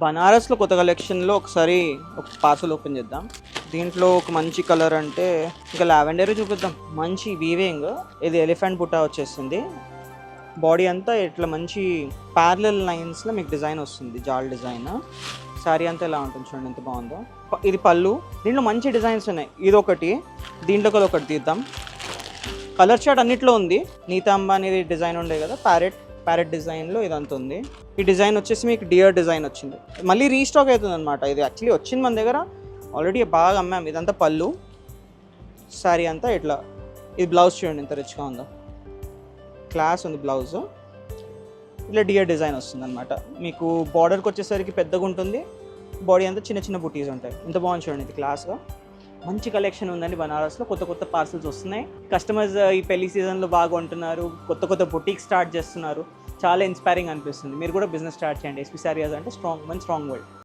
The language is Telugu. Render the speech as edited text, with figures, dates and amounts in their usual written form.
బనారస్లో కొత్త కలెక్షన్లో ఒకసారి ఒక పార్సల్ ఓపెన్ చేద్దాం. దీంట్లో ఒక మంచి కలర్ అంటే ఇంకా లావెండర్ చూపిద్దాం. మంచి వీవింగ్, ఇది ఎలిఫెంట్ బుట్ట వచ్చేస్తుంది. బాడీ అంతా ఇట్లా మంచి ప్యారలల్ లైన్స్లో మీకు డిజైన్ వస్తుంది, జాల్ డిజైన్. శారీ అంతా ఎలా ఉంటుంది చూడండి ఎంత బాగుందో. ఇది పళ్ళు, దీంట్లో మంచి డిజైన్స్ ఉన్నాయి. ఇది ఒకటి, దీంట్లో కూడా ఒకటి తీద్దాం. కలర్ చార్ట్ అన్నిట్లో ఉంది. నీతాంబ అనేది డిజైన్ ఉండే కదా, ప్యారెట్ డిజైన్లో ఇదంతా ఉంది. ఈ డిజైన్ వచ్చేసి మీకు డియర్ డిజైన్ వచ్చింది, మళ్ళీ రీస్టాక్ అవుతుంది అనమాట. ఇది యాక్చువల్లీ వచ్చింది మన దగ్గర, ఆల్రెడీ బాగా అమ్మాం. ఇదంతా పళ్ళు, శారీ అంతా ఇట్లా. ఇది బ్లౌజ్ చూడండి ఎంత రిచ్గా ఉందో, క్లాస్ ఉంది బ్లౌజ్. ఇట్లా డియర్ డిజైన్ వస్తుంది అనమాట. మీకు బార్డర్కి వచ్చేసరికి పెద్దగా ఉంటుంది, బాడీ అంతా చిన్న చిన్న బుటీస్ ఉంటాయి. ఇంత బాగుంది చూడండి, ఇది క్లాస్గా. మంచి కలెక్షన్ ఉందండి బనారస్లో. కొత్త కొత్త పార్సల్స్ వస్తున్నాయి. కస్టమర్స్ ఈ పెళ్లి సీజన్లో బాగా కొంటున్నారు, కొత్త కొత్త బుటీక్ స్టార్ట్ చేస్తున్నారు. చాలా ఇన్స్పైరింగ్ అనిపిస్తుంది. మీరు కూడా బిజినెస్ స్టార్ట్ చేయండి. ఎస్పీ శారీస్ అంటే మంచి స్ట్రాంగ్ వర్డ్.